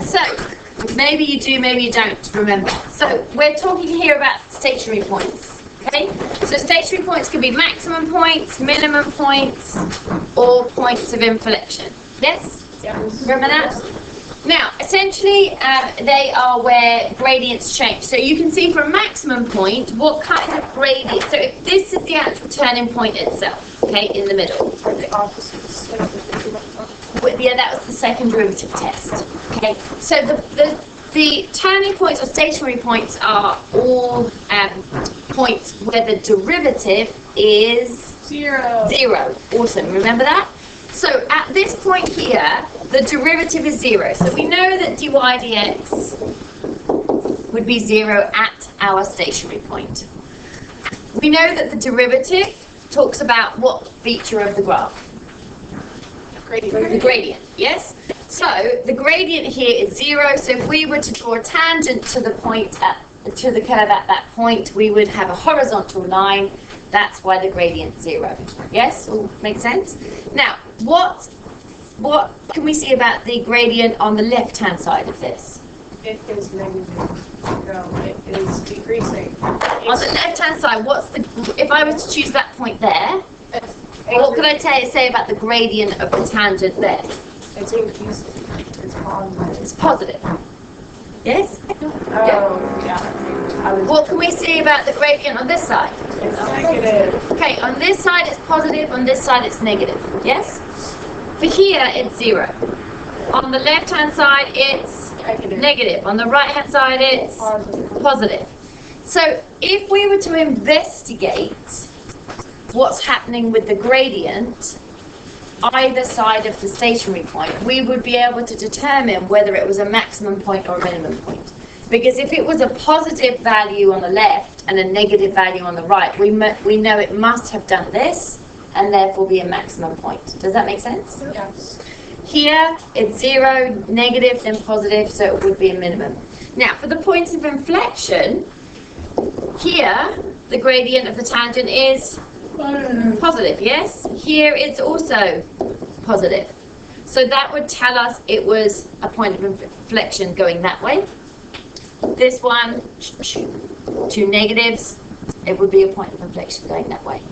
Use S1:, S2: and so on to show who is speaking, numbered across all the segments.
S1: So, maybe you do, maybe you don't remember. So, we're talking here about stationary points. Okay? So, stationary points can be maximum points, minimum points, or points of inflection. Yes?
S2: Yes.
S1: Remember that? Now, essentially, they are where gradients change. So you can see from maximum point what kind of gradient. So if this is the actual turning point itself, okay, in the middle.
S2: The opposites.
S1: Yeah, that was the second derivative test. Okay, so the turning points or stationary points are all points where the derivative is
S2: Zero.
S1: zero. Awesome. Remember that? So at this point here, the derivative is 0. So we know that dy dx would be 0 at our stationary point. We know that the derivative talks about what feature of the graph? The gradient, yes? So the gradient here is 0. So if we were to draw a tangent to the point to the curve at that point, we would have a horizontal line. That's why the gradient's 0. Yes? All make sense? Now, what can we see about the gradient on the left-hand side of this?
S2: It is negative. No, it is decreasing.
S1: On the left-hand side, if I was to choose that point there, what could I say about the gradient of the tangent there?
S2: It's increasing. It's positive.
S1: It's positive. Yes?
S2: Oh, yeah.
S1: What can we see about the gradient on this side?
S2: It's negative.
S1: Okay, on this side it's positive, on this side it's negative. Yes? For here it's 0. On the left-hand side it's negative. On the right-hand side it's positive. So if we were to investigate what's happening with the gradient either side of the stationary point, we would be able to determine whether it was a maximum point or a minimum point. Because if it was a positive value on the left and a negative value on the right, we know it must have done this and therefore be a maximum point. Does that make sense?
S2: Yes.
S1: Here it's 0, negative, then positive, so it would be a minimum. Now, for the points of inflection, here the gradient of the tangent is positive, yes? Here it's also positive. So that would tell us it was a point of inflection going that way. This one, 2 negatives, it would be a point of inflection going that way.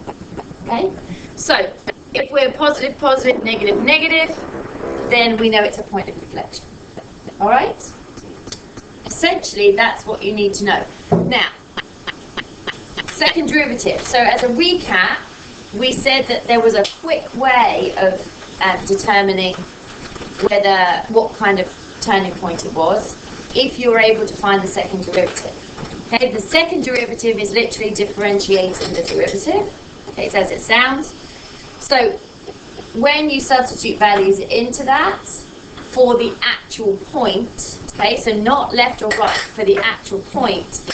S1: Okay? So if we're positive, positive, negative, negative, then we know it's a point of inflection. All right? Essentially, that's what you need to know. Now, second derivative. So as a recap, we said that there was a quick way of determining what kind of turning point it was if you were able to find the second derivative. Okay, the second derivative is literally differentiating the derivative. Okay, it's as it sounds. So when you substitute values into that for the actual point, okay, so not left or right, for the actual point,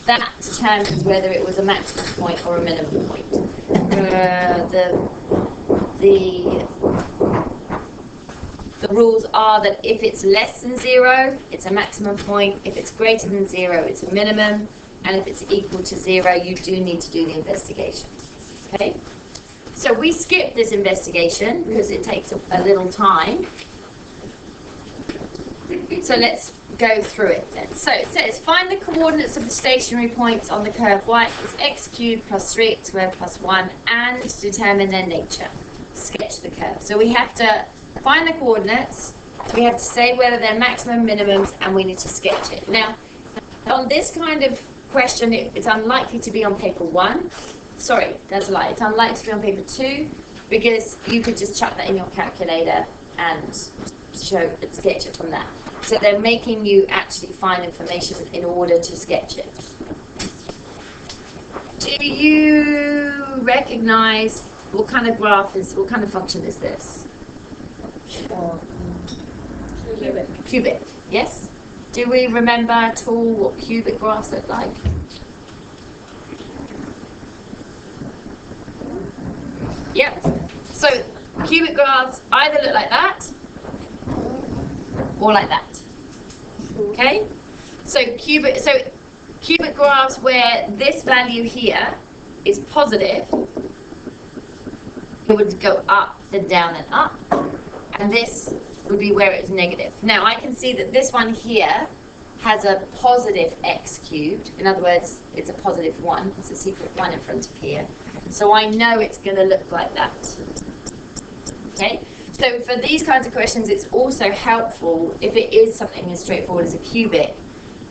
S1: that determines whether it was a maximum point or a minimum point. The rules are that if it's less than 0, it's a maximum point. If it's greater than 0, it's a minimum. And if it's equal to 0, you do need to do the investigation. Okay? So we skip this investigation because it takes a little time. So let's go through it then. So it says, find the coordinates of the stationary points on the curve y is x cubed plus 3x squared plus 1 and determine their nature. Sketch the curve. So we have to find the coordinates, we have to say whether they're maximum, minimums, and we need to sketch it. Now, on this kind of question, it's unlikely to be on paper 1. Sorry, that's a lie. It's unlikely to be on paper 2 because you could just chuck that in your calculator and sketch it from that. So they're making you actually find information in order to sketch it. Do you recognize what kind of graph what kind of function is this? Cubic, yes? Do we remember at all what cubic graphs look like? Yep. So cubic graphs either look like that or like that. Okay? So cubic graphs where this value here is positive, it would go up, then down and up. And this would be where it's negative. Now I can see that this one here has a positive x cubed. In other words, it's a positive 1. It's a secret 1 in front of here. So I know it's going to look like that. Okay? So for these kinds of questions, it's also helpful, if it is something as straightforward as a cubic,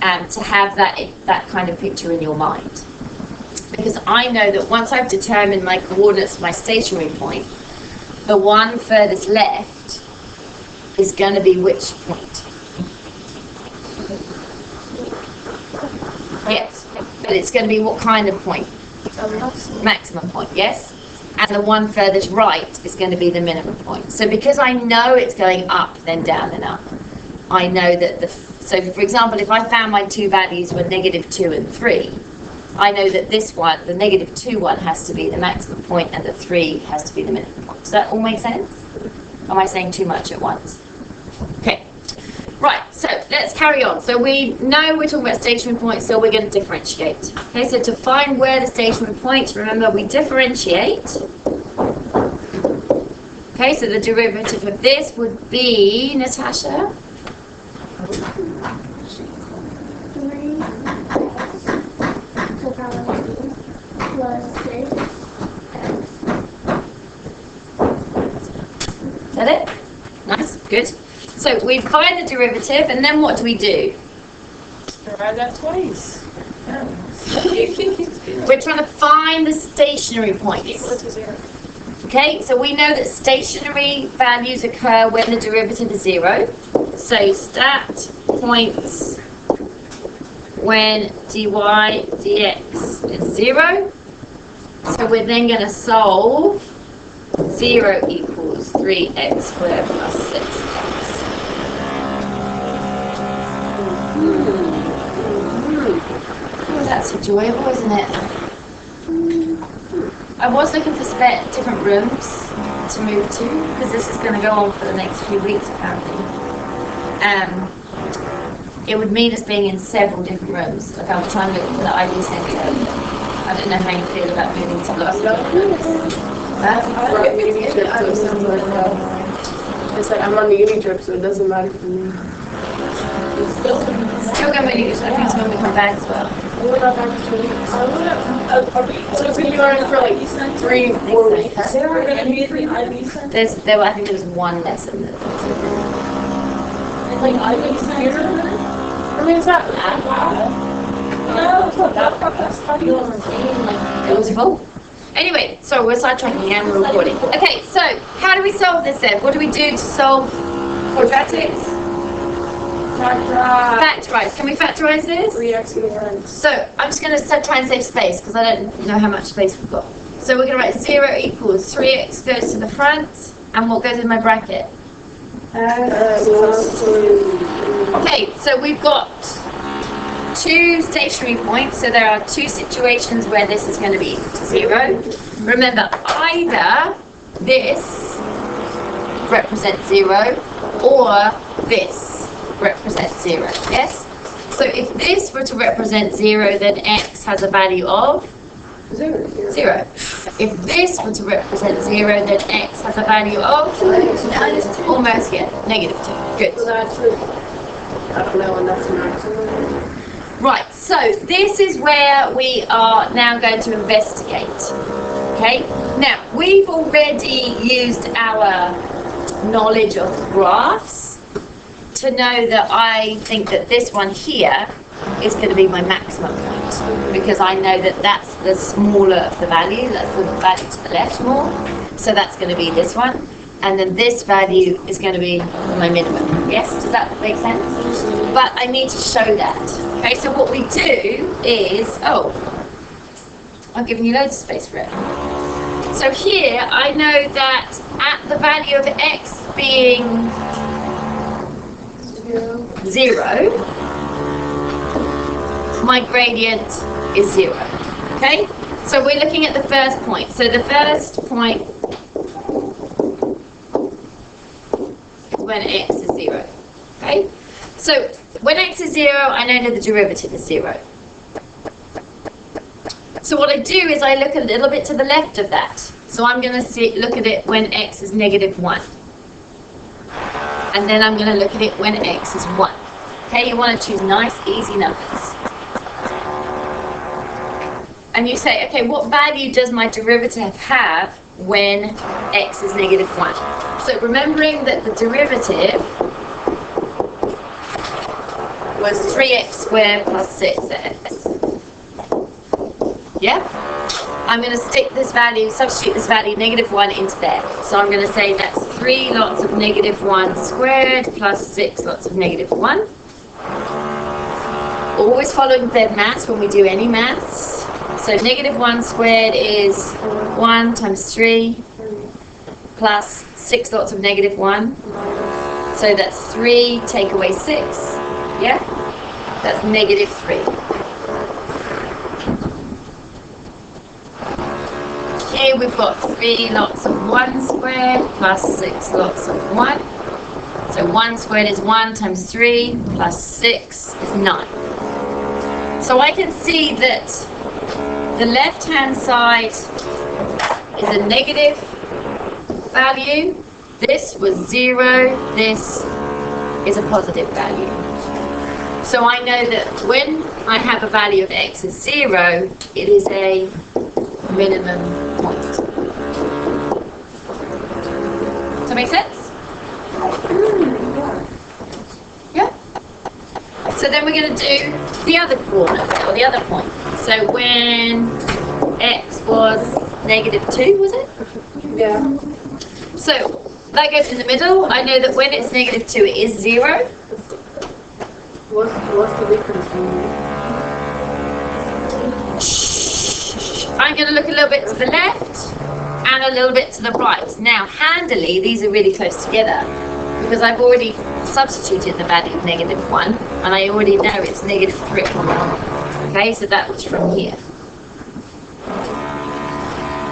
S1: to have that kind of picture in your mind. Because I know that once I've determined my coordinates of my stationary point, the one furthest left is going to be which point? Yes, but it's going to be what kind of point? Maximum point, yes? And the one furthest right is going to be the minimum point. So because I know it's going up, then down and up, I know that so for example, if I found my two values were -2 and 3, I know that this one, the -2 one, has to be the maximum point and the 3 has to be the minimum point. Does that all make sense? Or am I saying too much at once? Okay. Right, so let's carry on. So we know we're talking about stationary points, so we're going to differentiate. Okay, so to find where the stationary points, remember we differentiate. Okay, so the derivative of this would be, Natasha?
S3: 3 plus 6.
S1: Is that it? Nice, good. So we find the derivative, and then what do we do?
S2: Try that twice.
S1: We're trying to find the stationary points.
S2: Equal to 0.
S1: Okay, so we know that stationary values occur when the derivative is 0. So stat points when dy dx is 0. So we're then going to solve 0 equals 3x squared plus 6x. Oh, that's enjoyable, isn't it? I was looking for different rooms to move to, because this is going to go on for the next few weeks apparently. It would mean us being in several different rooms. Like I was trying to look for the ID centre. I don't know how you feel about moving to lots of different rooms.
S2: It's like I'm on the uni trip, so it doesn't matter for me.
S1: Still going to use, I think it's when we come back as well.
S2: What about back to uni? So it's going to be learning for like 3-4 weeks.
S1: Is there going to be 3 IB centers? I think there was one lesson that
S2: Like IB center? I mean, it's not that bad. No, it's not that bad. That's funny.
S1: it was full. Anyway, so we're sidetracking and we're recording. Okay, so how do we solve this then? What do we do to solve quadratics? Factorize. Can we factorize this?
S2: 3x to the 1.
S1: So I'm just going to try and save space because I don't know how much space we've got. So we're going to write 0 equals 3x goes to the front, and what goes in my bracket? Okay, so we've got 2 stationary points, so there are 2 situations where this is going to be equal to 0. Remember, either this represents 0 or this represents 0, yes? So if this were to represent 0, then x has a value of 0. If this were to represent 0, then x has a value of almost, yeah, -2. Good.
S2: So that's I don't know, and that's a maximum.
S1: Right, so this is where we are now going to investigate. Okay, now we've already used our knowledge of graphs to know that I think that this one here is going to be my maximum point, because I know that that's the smaller of the value, that's the value to the left more, so that's going to be this one, and then this value is going to be my minimum. Yes, does that make sense? But I need to show that. Okay, so what we do is, I've given you loads of space for it. So here I know that at the value of x being 0, my gradient is 0. Okay? So we're looking at the first point. So the first point is when x is 0. Okay? So when x is 0, I know that the derivative is 0. So what I do is I look a little bit to the left of that. So I'm going to look at it when x is -1. And then I'm going to look at it when x is 1. Okay, you want to choose nice, easy numbers. And you say, okay, what value does my derivative have when x is negative 1? So remembering that the derivative was 3x squared plus 6x. Yeah? I'm going to stick this value, substitute this value, negative 1, into there. So I'm going to say that's 3 lots of negative 1 squared plus 6 lots of negative 1. Always following the maths when we do any maths. So negative 1 squared is 1 times 3 plus 6 lots of negative 1. So that's 3 take away 6. Yeah? That's negative 3. Here we've got 3 lots of 1 squared plus 6 lots of 1. So 1 squared is 1 times 3 plus 6 is 9. So I can see that the left-hand side is a negative value. This was 0. This is a positive value. So I know that when I have a value of x as 0, it is a minimum point. Does that make sense? Yeah? So then we're going to do the other coordinate, or the other point. So when x was negative 2, was it?
S2: Yeah.
S1: So that goes in the middle. I know that when it's negative 2, it is 0.
S2: What's the difference between
S1: I'm going to look a little bit to the left and a little bit to the right. Now, handily, these are really close together because I've already substituted the value of negative 1 and I already know it's negative 3. Okay, so that was from here.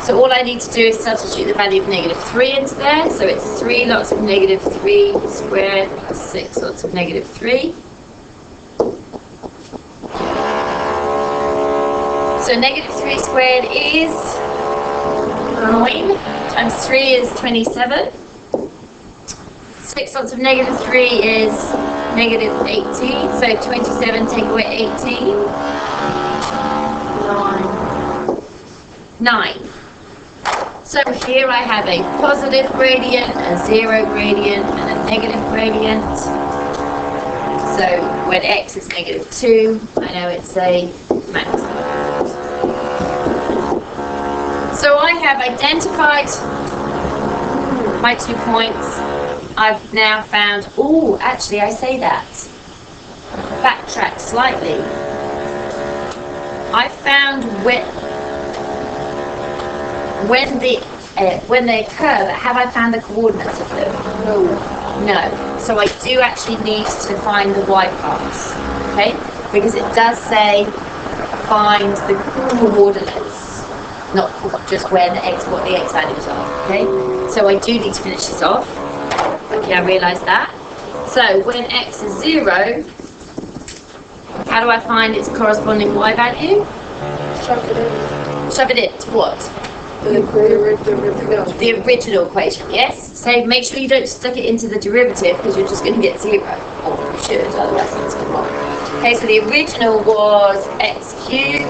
S1: So all I need to do is substitute the value of negative 3 into there. So it's 3 lots of negative 3 squared plus 6 lots of negative 3. So negative 3 squared is 9 times 3 is 27. 6 lots of negative 3 is negative 18. So 27 take away 18. 9. So here I have a positive gradient, a 0 gradient, and a negative gradient. So when x is negative 2, I know it's a maximum. So I have identified my 2 points. I've now found, oh, actually I say that. Backtrack slightly. I found when they occur, have I found the coordinates of them? No. So I do actually need to find the y parts, okay? Because it does say find the coordinates, not just where the x, what the x values are, okay? So I do need to finish this off. Okay, I realise that. So when x is 0, how do I find its corresponding y value?
S2: Shove it in.
S1: Shove it into what?
S2: The
S1: original equation, yes? So make sure you don't stick it into the derivative because you're just going to get 0. Or you should, otherwise it's going to wrong. Okay, so the original was x cubed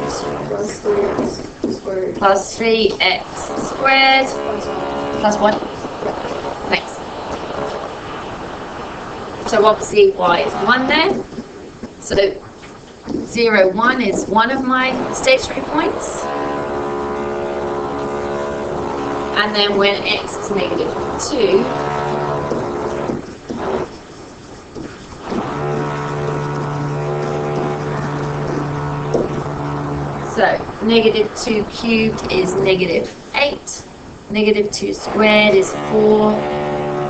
S2: Plus 3x squared.
S1: plus 3x squared plus 1. Thanks. So obviously y is 1 there. So 0, 1 is one of my stationary points. And then when x is negative 2, so negative 2 cubed is negative 8. Negative 2 squared is 4.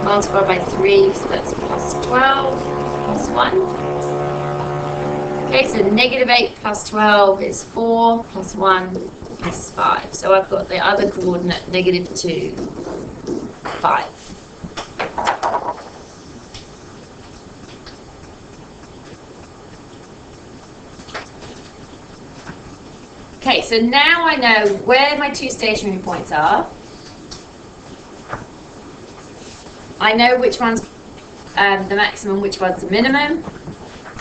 S1: Multiplied by 3, so that's plus 12 plus 1. Okay, so negative 8 plus 12 is 4 plus 1 is 5. So I've got the other coordinate, negative 2, 5. Okay, so now I know where my 2 stationary points are. I know which ones the maximum, which was the minimum,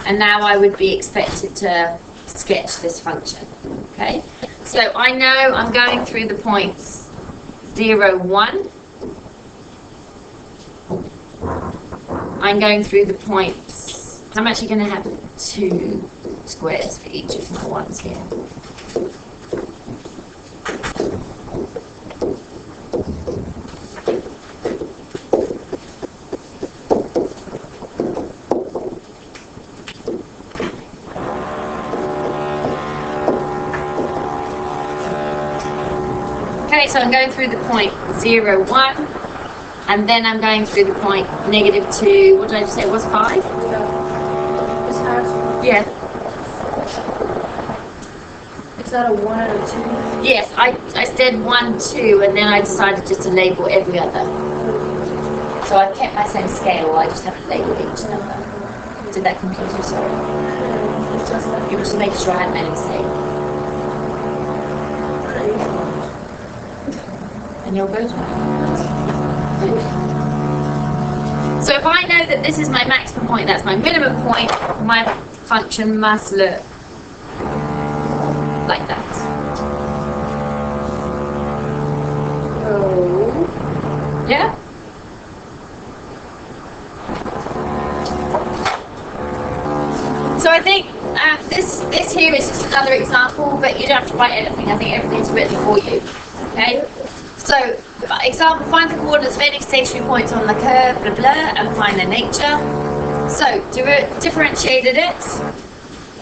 S1: and now I would be expected to sketch this function. Okay, so I know I'm going through the points 0, 1. I'm going through the points. I'm actually going to have 2 squares for each of my ones here. Okay, so I'm going through the point 0, 1, and then I'm going through the point -2, what did I just say, it was 5?
S2: This has,
S1: Yeah.
S2: is that a 1 and a 2?
S1: Yes, I said 1, 2, and then I decided just to label every other. So I've kept my same scale, I just haven't labeled each number. Did that confuse you? Sorry.
S2: It's just that.
S1: You were just making sure I hadn't made a mistake. And you're good? So if I know that this is my maximum point, that's my minimum point, my function must look like that.
S2: Oh.
S1: Yeah? So I think this here is just another example, but you don't have to write anything. I think everything's written for you. Okay? So, example, find the coordinates of any stationary points on the curve, blah blah, and find their nature. So, differentiated it,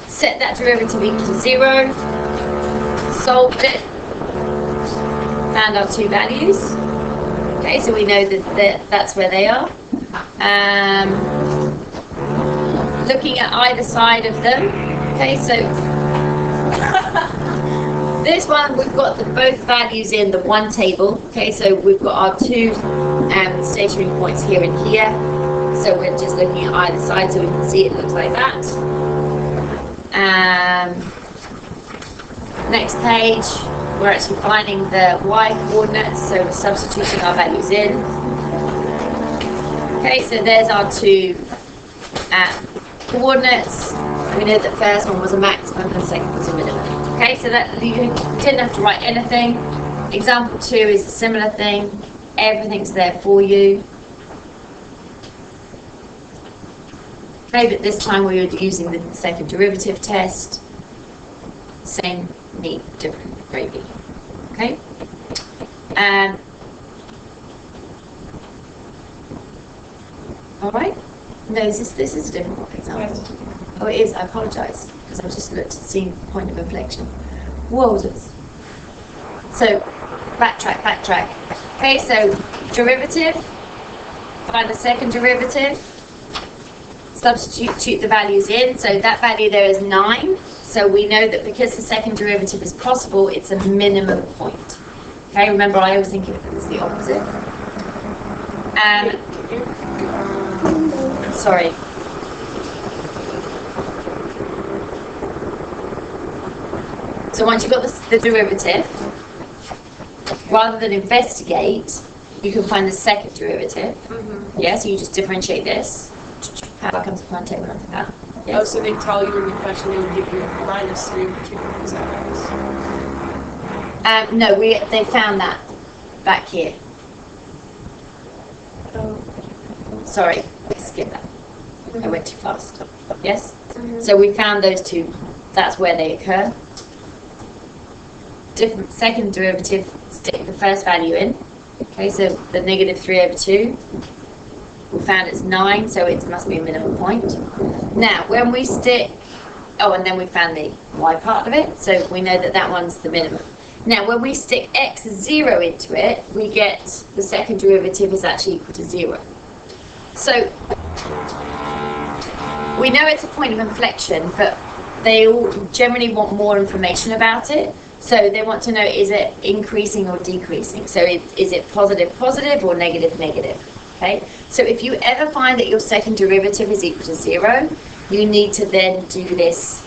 S1: set that derivative equal to 0, solved it, found our 2 values. Okay, so we know that that's where they are. Looking at either side of them. Okay, so this one we've got both values in the one table. Okay, so we've got our 2 stationary points here and here. So we're just looking at either side so we can see it looks like that. Next page, we're actually finding the y coordinates, so we're substituting our values in. Okay, so there's our 2 coordinates. We know the first one was a maximum and the second was a minimum. Okay, so that you didn't have to write anything. Example 2 is a similar thing. Everything's there for you. Okay, but this time we were using the second derivative test. Same, neat, different gravy. Okay. All right. No, this is a different example. Oh, it is. I apologise because I've just looked at the point of inflection. Whoa. So backtrack. Okay, so derivative. Find the second derivative. Substitute the values in. So that value there is 9. So we know that because the second derivative is possible, it's a minimum point. Okay, remember I always think it was the opposite. Sorry. So once you've got the derivative, rather than investigate, you can find the second derivative. Mm-hmm. Yeah, so you just differentiate this. How comes the point table under that?
S2: Yes. Oh, so they tell you in the question they would give you -3 or 2. Is that right?
S1: No, they found that back here.
S2: Oh.
S1: Sorry, skip that. I went too fast. Yes?
S2: Mm-hmm.
S1: So we found those 2. That's where they occur. Different second derivative, stick the first value in. Okay, so the -3/2. We found it's 9, so it must be a minimum point. Now, when we stick, and then we found the y part of it, so we know that that one's the minimum. Now, when we stick x0 into it, we get the second derivative is actually equal to 0. So, we know it's a point of inflection, but they all generally want more information about it. So they want to know, is it increasing or decreasing? So is it positive or negative? Okay, so if you ever find that your second derivative is equal to 0, you need to then do this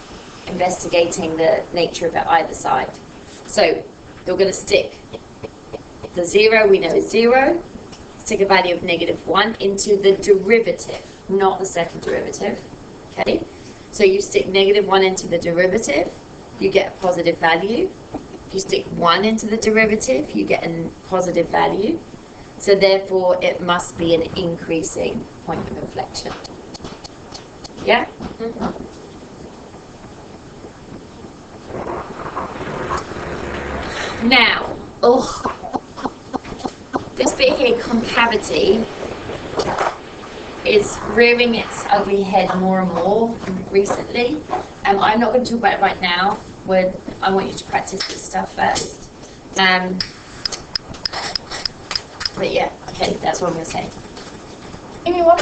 S1: investigating the nature of it either side. So you're going to stick the 0, we know is 0, stick a value of -1 into the derivative. not the second derivative. Okay, so you stick -1 into the derivative, you get a positive value. If you stick 1 into the derivative, you get a positive value. So therefore, it must be an increasing point of inflection. Yeah? Now, this bit here, concavity, is rearing its ugly head more and more recently. I'm not going to talk about it right now. I want you to practice this stuff first. But yeah, okay, that's what I'm going to say.
S2: Give me one.